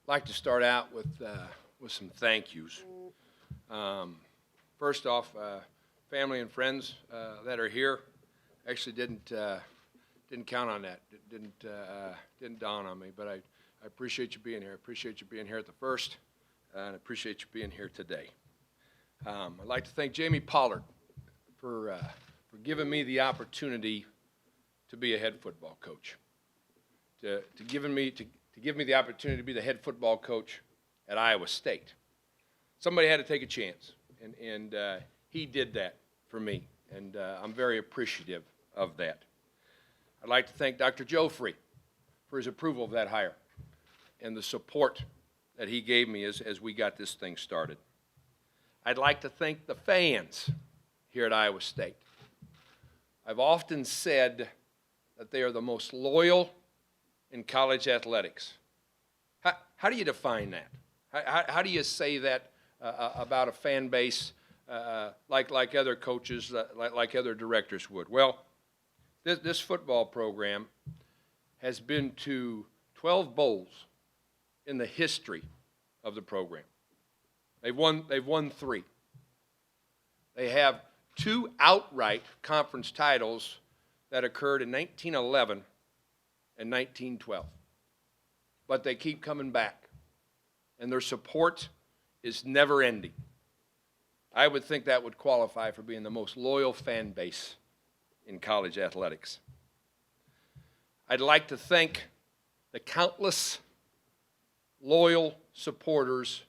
I'd like to start out with some thank yous. First off, family and friends that are here. Actually didn't count on that. It didn't dawn on me, but I appreciate you being here. I appreciate you being here at the first, and I appreciate you being here today. I'd like to thank Jamie Pollard for giving me the opportunity to be a head football coach, to give me the opportunity to be the head football coach at Iowa State. Somebody had to take a chance, and he did that for me, and I'm very appreciative of that. I'd like to thank Dr. Joffrey for his approval of that hire and the support that he gave me as we got this thing started. I'd like to thank the fans here at Iowa State. I've often said that they are the most loyal in college athletics. How do you define that? How do you say that about a fan base like other coaches, like other directors would? Well, this football program has been to 12 bowls in the history of the program. They've won 3. They have 2 outright conference titles that occurred in 1911 and 1912. But they keep coming back, and their support is never ending. I would think that would qualify for being the most loyal fan base in college athletics. I'd like to thank the countless loyal supporters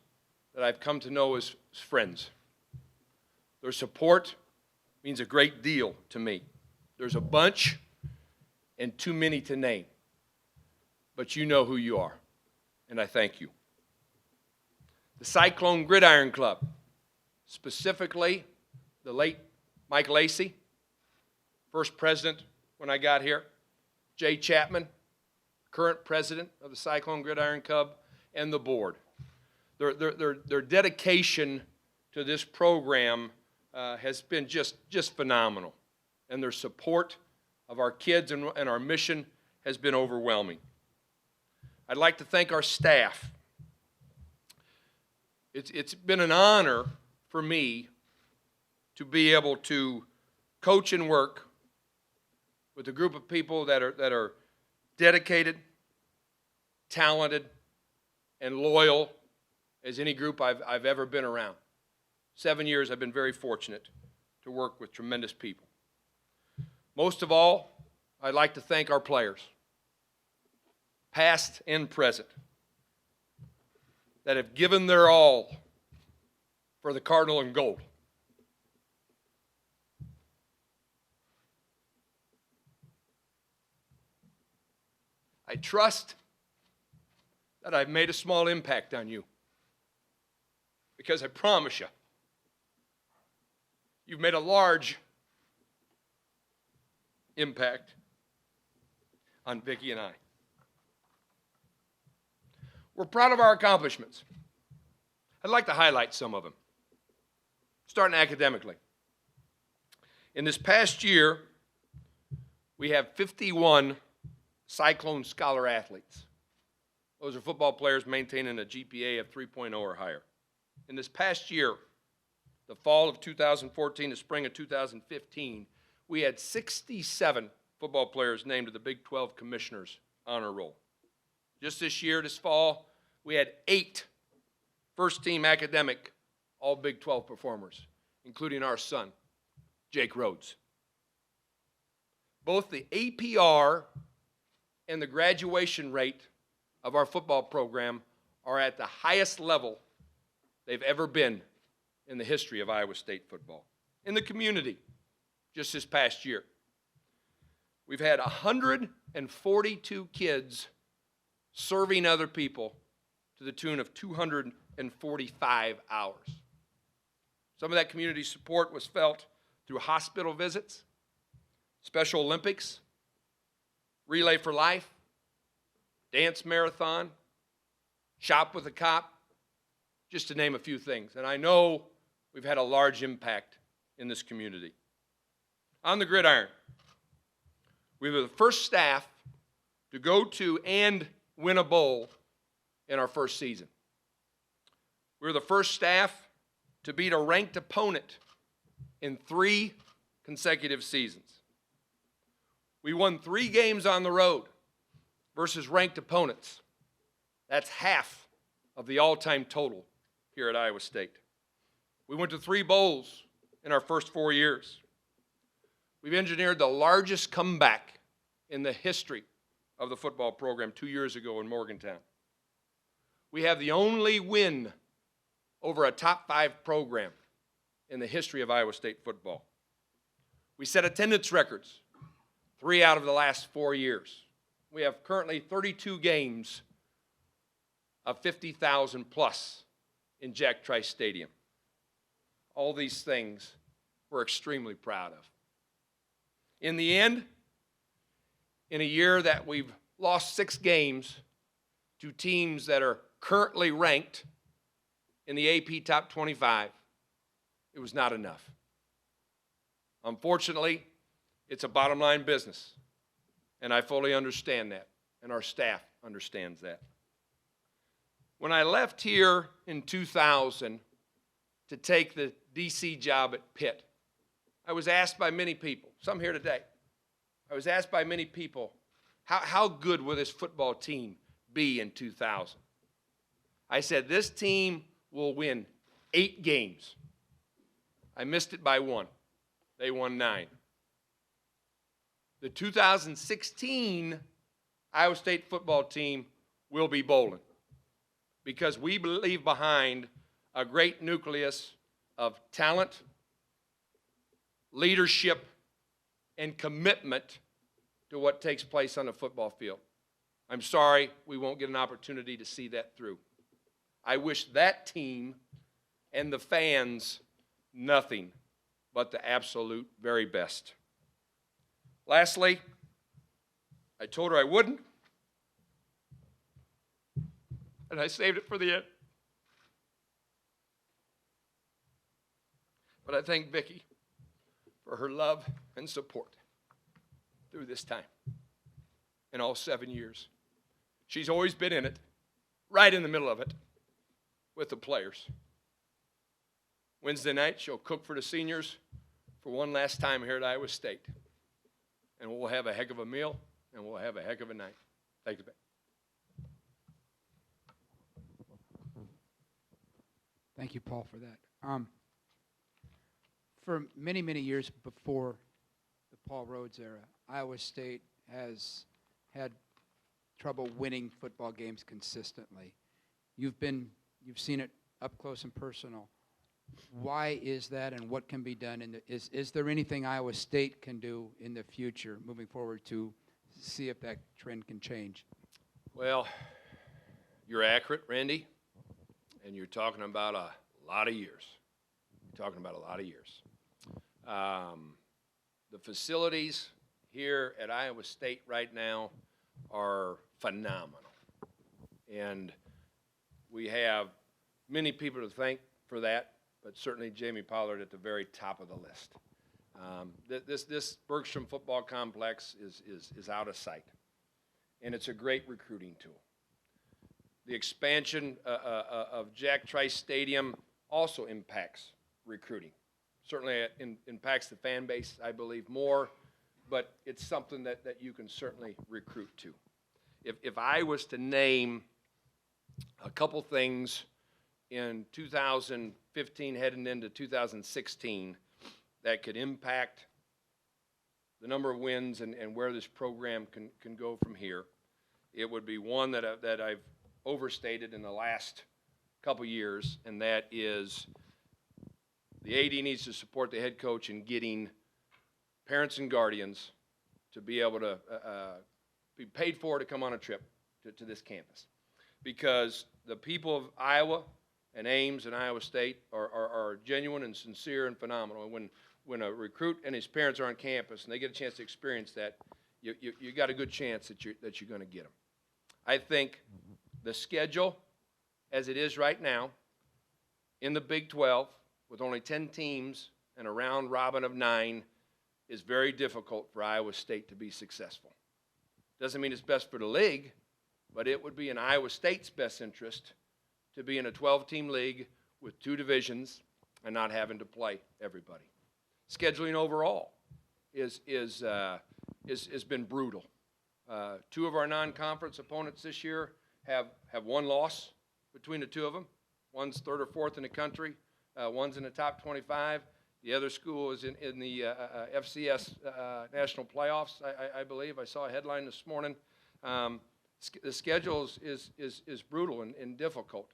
that I've come to know as friends. Their support means a great deal to me. There's a bunch and too many to name, but you know who you are, and I thank you. The Cyclone Gridiron Club, specifically the late Mike Lacey, first president when I got here, Jay Chapman, current president of the Cyclone Gridiron Club, and the board. Their dedication to this program has been just phenomenal, and their support of our kids and our mission has been overwhelming. I'd like to thank our staff. It's been an honor for me to be able to coach and work with a group of people that are dedicated, talented, and loyal as any group I've ever been around. 7 years I've been very fortunate to work with tremendous people. Most of all, I'd like to thank our players, past and present, that have given their all for the Cardinal and Gold. I trust that I've made a small impact on you, because I promise you, you've made a large impact on Vicki and I. We're proud of our accomplishments. I'd like to highlight some of them, starting academically. In this past year, we have 51 Cyclone Scholar athletes. Those are football players maintaining a GPA of 3.0 or higher. In this past year, the fall of 2014 to spring of 2015, we had 67 football players named to the Big 12 Commissioners Honor Roll. Just this year, this fall, we had 8 first-team academic all Big 12 performers, including our son, Jake Rhoads. Both the APR and the graduation rate of our football program are at the highest level they've ever been in the history of Iowa State football. In the community, just this past year, we've had 142 kids serving other people to the tune of 245 hours. Some of that community support was felt through hospital visits, Special Olympics, Relay for Life, Dance Marathon, Shop with a Cop, just to name a few things. And I know we've had a large impact in this community. On the gridiron, we were the first staff to go to and win a bowl in our first season. We were the first staff to beat a ranked opponent in 3 consecutive seasons. We won 3 games on the road versus ranked opponents. That's half of the all-time total here at Iowa State. We went to 3 bowls in our first 4 years. We've engineered the largest comeback in the history of the football program 2 years ago in Morgantown. We have the only win over a top 5 program in the history of Iowa State football. We set attendance records 3 out of the last 4 years. We have currently 32 games of 50,000 plus in Jack Trice Stadium. All these things we're extremely proud of. In the end, in a year that we've lost 6 games to teams that are currently ranked in the AP Top 25, it was not enough. Unfortunately, it's a bottom line business, and I fully understand that, and our staff understands that. When I left here in 2000 to take the DC job at Pitt, I was asked by many people, some here today, I was asked by many people, how good will this football team be in 2000? I said, this team will win 8 games. I missed it by 1. They won 9. The 2016 Iowa State football team will be bowling because we leave behind a great nucleus of talent, leadership, and commitment to what takes place on the football field. I'm sorry we won't get an opportunity to see that through. I wish that team and the fans nothing but the absolute very best. Lastly, I told her I wouldn't, and I saved it for the end. But I thank Vicki for her love and support through this time in all 7 years. She's always been in it, right in the middle of it, with the players. Wednesday night, she'll cook for the seniors for one last time here at Iowa State. And we'll have a heck of a meal, and we'll have a heck of a night. Thank you, Ben. Thank you, Paul, for that. For many, many years before the Paul Rhoads era, Iowa State has had trouble winning football games consistently. You've seen it up close and personal. Why is that, and what can be done? Is there anything Iowa State can do in the future, moving forward, to see if that trend can change? Well, you're accurate, Randy, and you're talking about a lot of years. You're talking about a lot of years. The facilities here at Iowa State right now are phenomenal. And we have many people to thank for that, but certainly Jamie Pollard at the very top of the list. This Bergstrom football complex is out of sight, and it's a great recruiting tool. The expansion of Jack Trice Stadium also impacts recruiting. Certainly it impacts the fan base, I believe, more, but it's something that you can certainly recruit to. If I was to name a couple things in 2015 heading into 2016 that could impact the number of wins and where this program can go from here, it would be one that I've overstated in the last couple years, and that is the AD needs to support the head coach in getting parents and guardians to be able to be paid for to come on a trip to this campus. Because the people of Iowa and Ames and Iowa State are genuine and sincere and phenomenal. And when a recruit and his parents are on campus and they get a chance to experience that, you got a good chance that you're going to get them. I think the schedule, as it is right now, in the Big 12, with only 10 teams and a round robin of 9, is very difficult for Iowa State to be successful. Doesn't mean it's best for the league, but it would be in Iowa State's best interest to be in a 12-team league with 2 divisions and not having to play everybody. Scheduling overall has been brutal. 2 of our non-conference opponents this year have 1 loss between the 2 of them. One's 3rd or 4th in the country. One's in the top 25. The other school is in the FCS national playoffs, I believe. I saw a headline this morning. The schedule is brutal and difficult.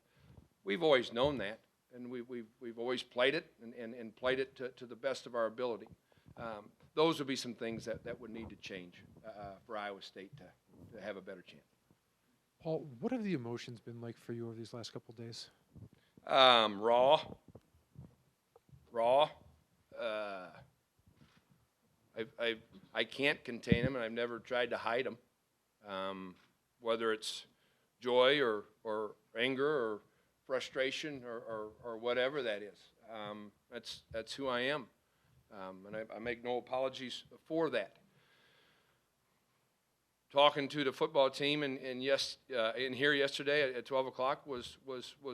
We've always known that, and we've always played it and played it to the best of our ability. Those would be some things that would need to change for Iowa State to have a better chance. Paul, what have the emotions been like for you over these last couple of days? Raw. I can't contain them, and I've never tried to hide them. Whether it's joy or anger or frustration or whatever that is. That's who I am. And I make no apologies for that. Talking to the football team in here yesterday at 12 o'clock was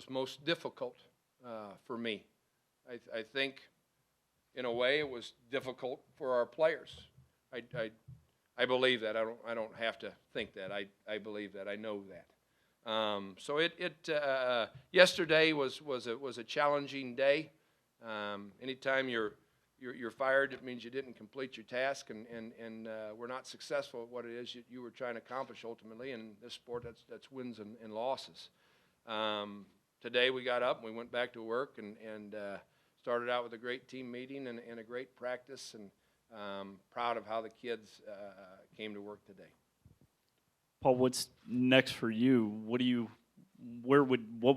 most difficult for me. I think, in a way, it was difficult for our players. I believe that. I don't have to think that. I believe that. I know that. So yesterday was a challenging day. Anytime you're fired, it means you didn't complete your task, and we're not successful at what it is you were trying to accomplish ultimately. In this sport, that's wins and losses. Today we got up and we went back to work and started out with a great team meeting and a great practice, and proud of how the kids came to work today. Paul, what's next for you? What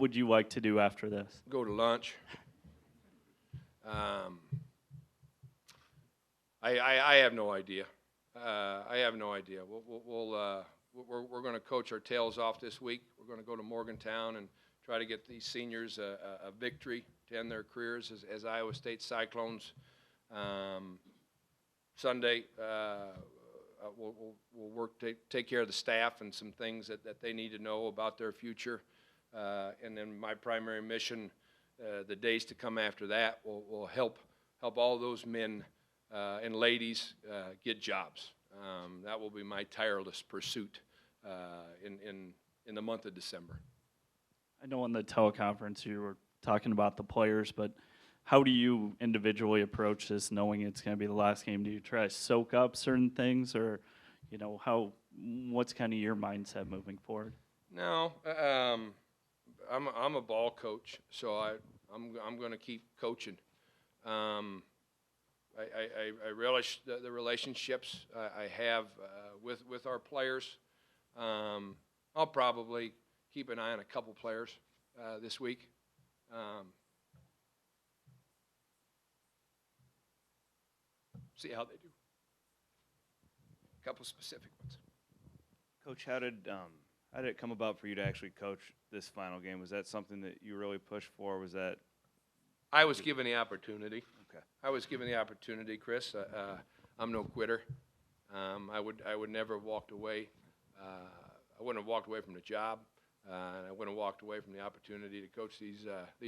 would you like to do after this? Go to lunch. I have no idea. I have no idea. We're going to coach our tails off this week. We're going to go to Morgantown and try to get these seniors a victory to end their careers as Iowa State Cyclones. Sunday, we'll work to take care of the staff and some things that they need to know about their future. And then my primary mission, the days to come after that, will help all those men and ladies get jobs. That will be my tireless pursuit in the month of December. I know in the teleconference you were talking about the players, but how do you individually approach this, knowing it's going to be the last game? Do you try to soak up certain things, or what's kind of your mindset moving forward? No, I'm a ball coach, so I'm going to keep coaching. I relish the relationships I have with our players. I'll probably keep an eye on a couple players this week. See how they do. A couple specific ones. Coach, how did it come about for you to actually coach this final game? Was that something that you really pushed for? Was that? I was given the opportunity. Okay. I was given the opportunity, Chris. I'm no quitter. I would never have walked away. I wouldn't have walked away from the job, and I wouldn't have walked away from the opportunity to coach these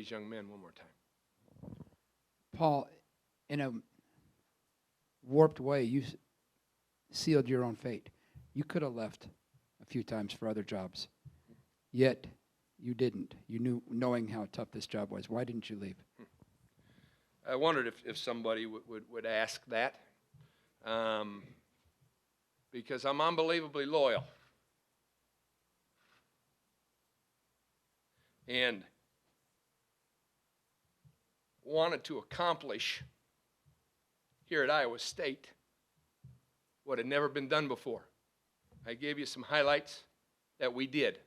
young men one more time. Paul, in a warped way, you sealed your own fate. You could have left a few times for other jobs, yet you didn't. You knew, knowing how tough this job was. Why didn't you leave? I wondered if somebody would ask that, because I'm unbelievably loyal. And wanted to accomplish here at Iowa State what had never been done before. I gave you some highlights that we did,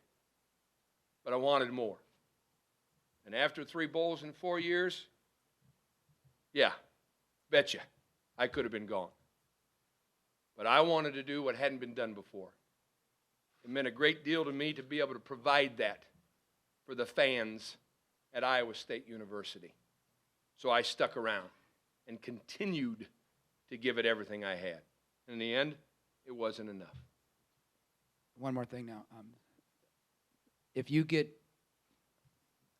but I wanted more. And after 3 bowls in 4 years, yeah, betcha, I could have been gone. But I wanted to do what hadn't been done before. It meant a great deal to me to be able to provide that for the fans at Iowa State University. So I stuck around and continued to give it everything I had. In the end, it wasn't enough. One more thing now. if you get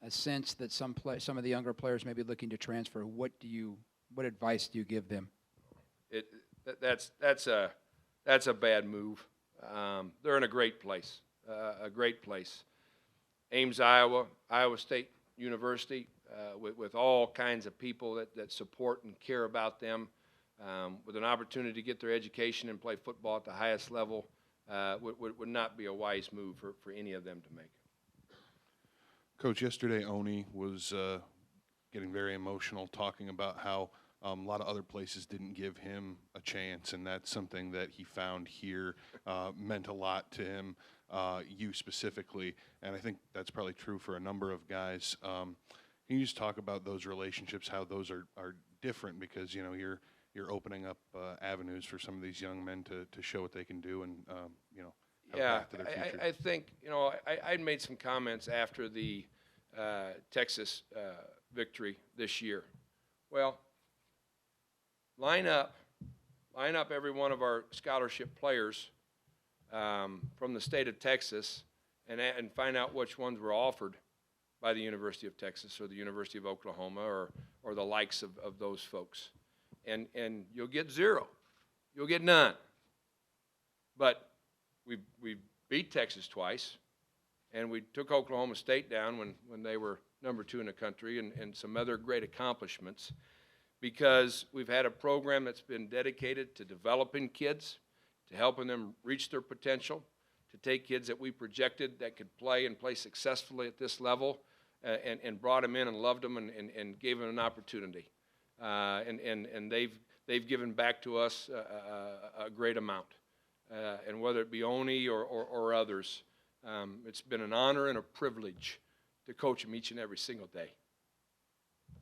a sense that some of the younger players may be looking to transfer, what advice do you give them? That's a bad move. They're in a great place, Ames, Iowa, Iowa State University, with all kinds of people that support and care about them, with an opportunity to get their education and play football at the highest level, would not be a wise move for any of them to make. Coach, yesterday Oni was getting very emotional, talking about how a lot of other places didn't give him a chance, and that's something that he found here meant a lot to him, you specifically, and I think that's probably true for a number of guys. Can you just talk about those relationships, how those are different, because you're opening up avenues for some of these young men to show what they can do and have a path to their future. I think I'd made some comments after the Texas victory this year. Well, line up every one of our scholarship players from the state of Texas and find out which ones were offered by the University of Texas or the University of Oklahoma or the likes of those folks. And you'll get zero. You'll get none. But we beat Texas twice, and we took Oklahoma State down when they were number 2 in the country, and some other great accomplishments, because we've had a program that's been dedicated to developing kids, to helping them reach their potential, to take kids that we projected that could play and play successfully at this level, and brought them in and loved them and gave them an opportunity. And they've given back to us a great amount. And whether it be Oni or others, it's been an honor and a privilege to coach them each and every single day.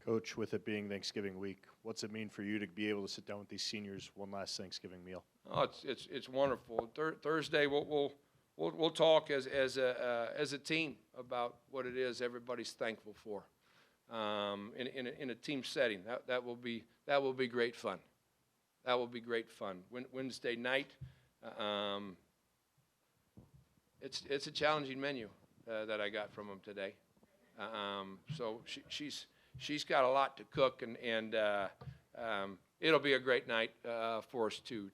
Coach, with it being Thanksgiving week, what's it mean for you to be able to sit down with these seniors one last Thanksgiving meal? Oh, it's wonderful. Thursday we'll talk as a team about what it is everybody's thankful for, in a team setting. That will be great fun. That will be great fun. Wednesday night, it's a challenging menu that I got from them today. So she's got a lot to cook, and it'll be a great night for us too,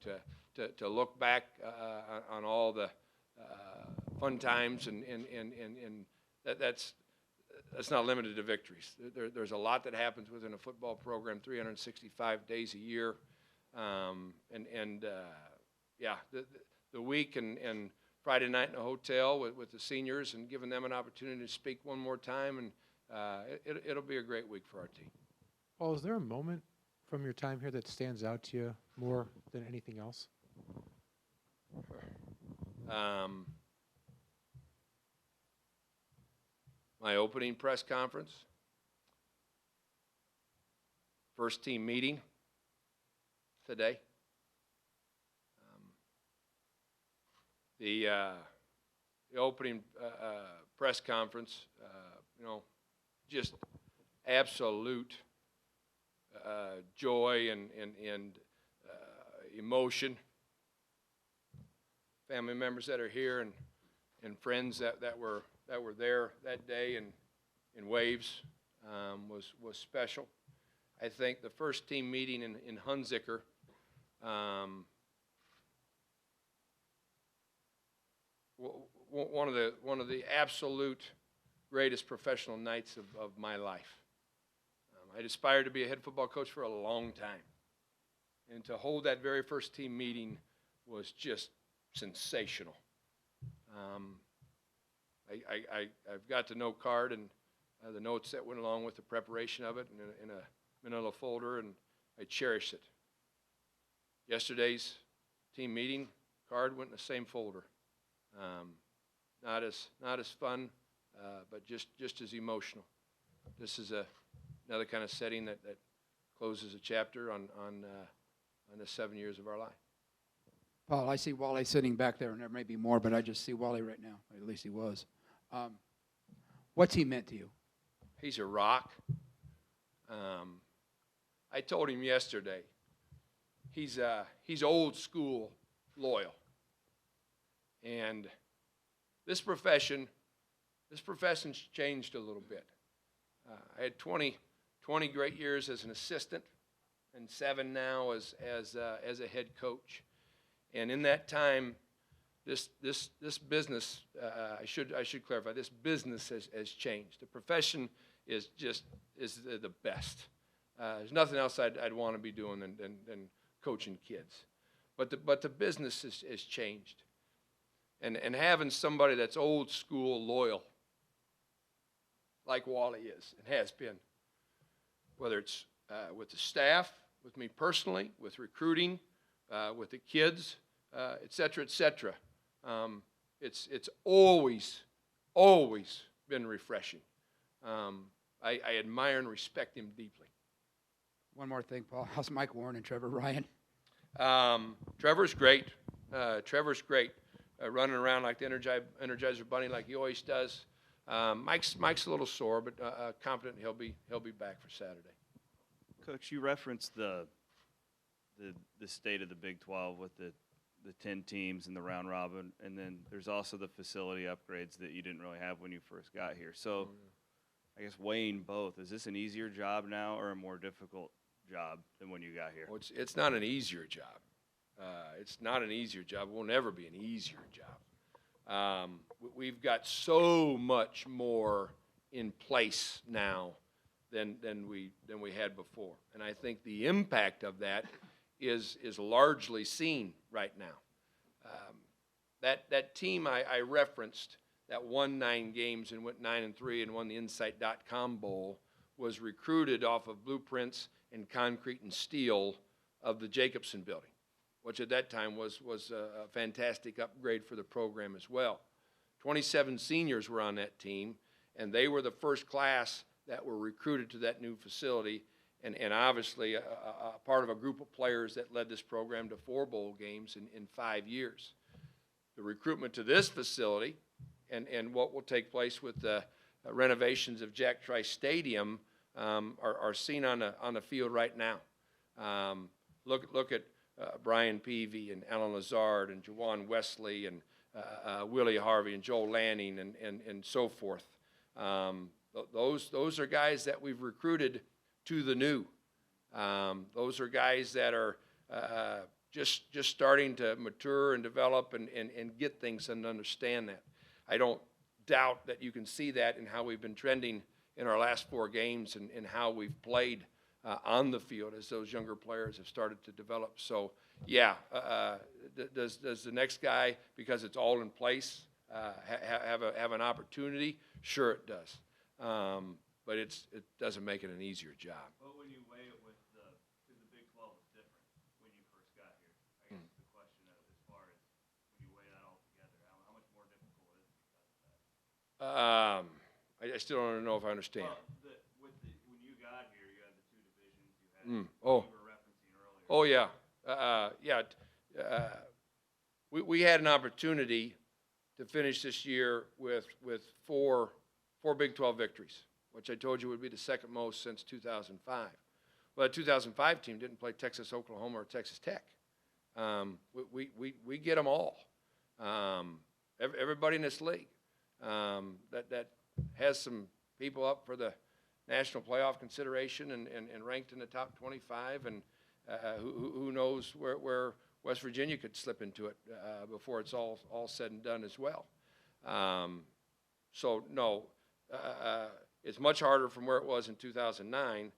to look back on all the fun times, and that's not limited to victories. There's a lot that happens within a football program 365 days a year, the week and Friday night in a hotel with the seniors and giving them an opportunity to speak one more time, and it'll be a great week for our team. Paul, is there a moment from your time here that stands out to you more than anything else? My opening press conference, first team meeting today, the opening press conference, just absolute joy and emotion. Family members that are here and friends that were there that day in waves was special. I think the first team meeting in Hunziker, one of the absolute greatest professional nights of my life. I'd aspired to be a head football coach for a long time, and to hold that very first team meeting was just sensational. I've got the note card and the notes that went along with the preparation of it in a manila folder, and I cherish it. Yesterday's team meeting card went in the same folder. Not as fun, but just as emotional. This is another kind of setting that closes a chapter on the 7 years of our life. Paul, I see Wally sitting back there, and there may be more, but I just see Wally right now. At least he was. What's he meant to you? He's a rock. I told him yesterday, he's old school loyal. And this profession this profession's changed a little bit. I had 20 great years as an assistant and 7 now as a head coach. And in that time, this business, I should clarify, this business has changed. The profession is the best. There's nothing else I'd want to be doing than coaching kids. But the business has changed. And having somebody that's old school loyal, like Wally is and has been, whether it's with the staff, with me personally, with recruiting, with the kids, et cetera, et cetera. It's always been refreshing. I admire and respect him deeply. One more thing, Paul. How's Mike Warren and Trevor Ryan? Trevor's great. Trevor's great. Running around like the Energizer Bunny like he always does. Mike's a little sore, but confident he'll be back for Saturday. Coach, you referenced the state of the Big 12 with the 10 teams and the round robin, and then there's also the facility upgrades that you didn't really have when you first got here. So I guess weighing both, is this an easier job now or a more difficult job than when you got here? Well, it's not an easier job. It's not an easier job. It will never be an easier job. We've got so much more in place now than we had before, and I think the impact of that is largely seen right now. That team I referenced that won 9 games and went 9-3 and won the Insight.com Bowl was recruited off of blueprints and concrete and steel of the Jacobson building, which at that time was a fantastic upgrade for the program as well. 27 seniors were on that team, and they were the first class that were recruited to that new facility, and obviously a part of a group of players that led this program to 4 bowl games in 5 years. The recruitment to this facility and what will take place with the renovations of Jack Trice Stadium are seen on the field right now. Look at Brian Peavy and Alan Lazard and Jawan Wesley and Willie Harvey and Joel Lanning and so forth. Those are guys that we've recruited to the new. Those are guys that are just starting to mature and develop and get things and understand that. I don't doubt that you can see that in how we've been trending in our last 4 games and how we've played on the field as those younger players have started to develop. So, yeah, does the next guy, because it's all in place, have an opportunity? Sure it does. But it doesn't make it an easier job. But when you weigh it with because the Big 12 was different when you first got here, I guess the question as far as when you weigh that all together, how much more difficult is it because of that? I still don't know if I understand. Well, when you got here, you had the 2 divisions. You had Oh. you were referencing earlier. Oh, yeah. We had an opportunity to finish this year with 4 Big 12 victories, which I told you would be the second most since 2005. Well, the 2005 team didn't play Texas, Oklahoma, or Texas Tech. We get them all. Everybody in this league that has some people up for the national playoff consideration and ranked in the top 25, and who knows where West Virginia could slip into it before it's all said and done as well. So no, it's much harder from where it was in 2009.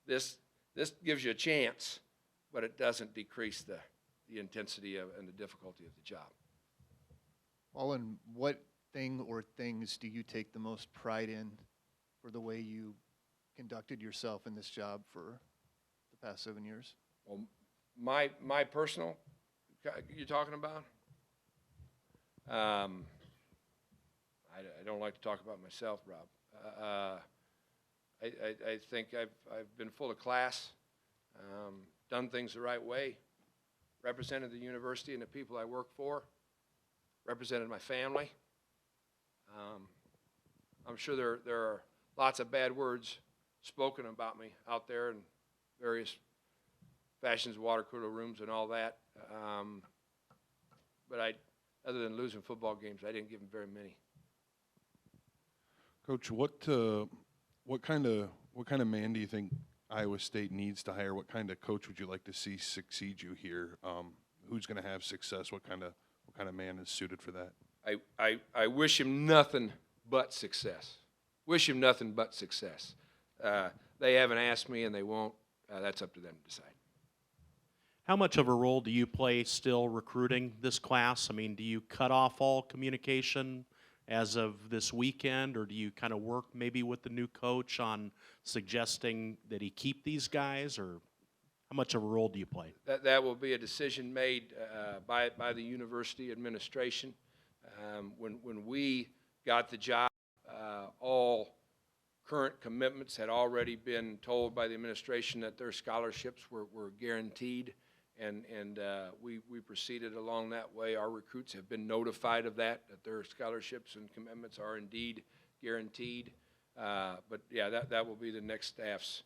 This gives you a chance, but it doesn't decrease the intensity and the difficulty of the job. Olin, what thing or things do you take the most pride in for the way you conducted yourself in this job for the past 7 years? Well, my personal, you're talking about? I don't like to talk about myself, Rob. I think I've been full of class, done things the right way, represented the university and the people I work for, represented my family. I'm sure there are lots of bad words spoken about me out there in various fashions, water cooler rooms and all that. But other than losing football games, I didn't give them very many. Coach, what kind of man do you think Iowa State needs to hire? What kind of coach would you like to see succeed you here? Who's going to have success? What kind of man is suited for that? I wish him nothing but success. Wish him nothing but success. They haven't asked me, and they won't. That's up to them to decide. How much of a role do you play still recruiting this class? I mean, do you cut off all communication as of this weekend, or do you kind of work maybe with the new coach on suggesting that he keep these guys, or how much of a role do you play? That will be a decision made by the university administration. When we got the job, all current commitments had already been told by the administration that their scholarships were guaranteed, and we proceeded along that way. Our recruits have been notified of that their scholarships and commitments are indeed guaranteed. But yeah, that will be the next staff's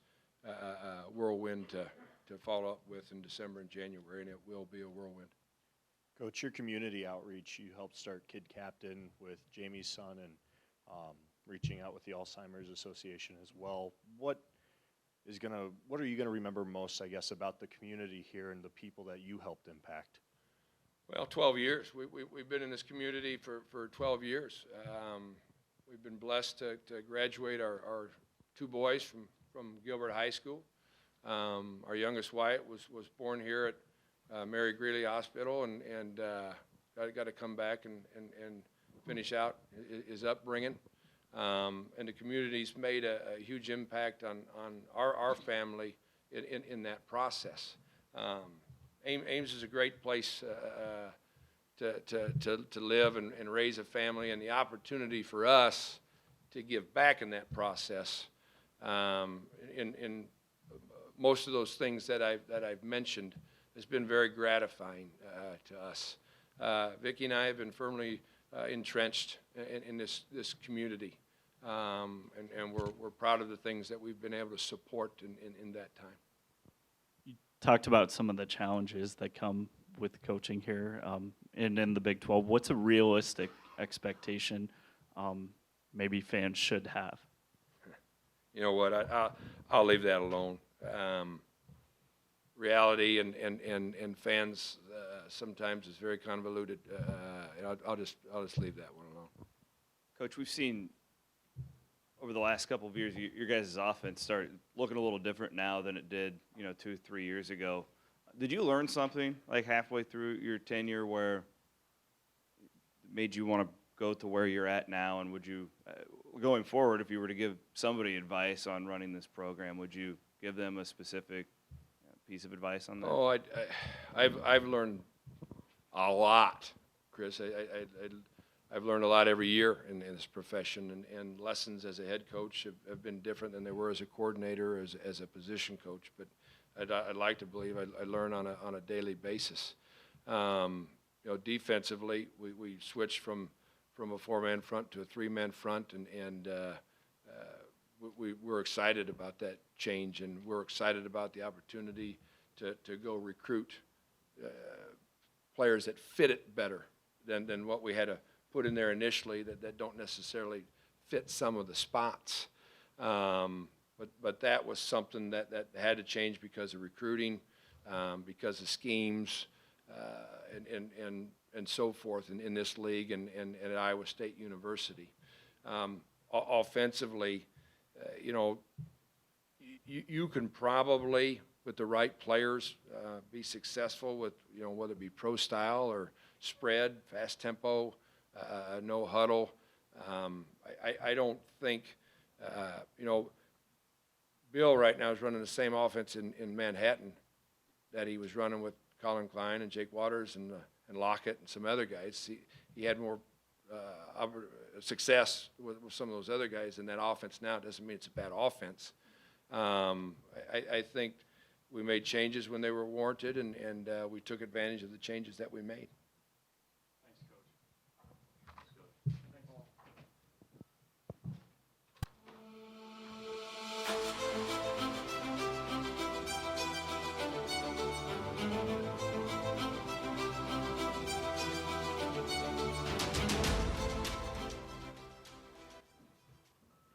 whirlwind to follow up with in December and January, and it will be a whirlwind. Coach, your community outreach, you helped start Kid Captain with Jamie's son and reaching out with the Alzheimer's Association as well. What are you gonna remember most, I guess, about the community here and the people that you helped impact? Well, 12 years. We've been in this community for 12 years. We've been blessed to graduate our two boys from Gilbert High School. Our youngest, Wyatt, was born here at Mary Greeley Hospital and got to come back and finish out his upbringing. And the community's made a huge impact on our family in that process. Ames is a great place to live and raise a family, and the opportunity for us to give back in that process in most of those things that I've mentioned has been very gratifying to us. Vicki and I have been firmly entrenched in this community, and we're proud of the things that we've been able to support in that time. You talked about some of the challenges that come with coaching here and in the Big 12. What's a realistic expectation maybe fans should have? You know what? I'll leave that alone. Reality and fans sometimes is very convoluted. I'll just leave that one alone. Coach, we've seen over the last couple of years, your guys' offense started looking a little different now than it did, 2-3 years ago. Did you learn something like halfway through your tenure where it made you want to go to where you're at now? And would you, going forward, if you were to give somebody advice on running this program, would you give them a specific piece of advice on that? Oh, I've learned a lot, Chris. I've learned a lot every year in this profession, and lessons as a head coach have been different than they were as a coordinator, as a position coach. But I'd like to believe I learn on a daily basis. Defensively, we switched from a four-man front to a three-man front, and we're excited about that change, and we're excited about the opportunity to go recruit players that fit it better than what we had to put in there initially that don't necessarily fit some of the spots. But that was something that had to change because of recruiting, because of schemes, and so forth in this league and at Iowa State University. Offensively, you can probably, with the right players, be successful with, whether it be pro style or spread, fast tempo, no huddle. I don't think, Bill right now is running the same offense in Manhattan that he was running with Colin Klein and Jake Waters and Lockett and some other guys. He had more success with some of those other guys in that offense now. It doesn't mean it's a bad offense. I think we made changes when they were warranted, and we took advantage of the changes that we made.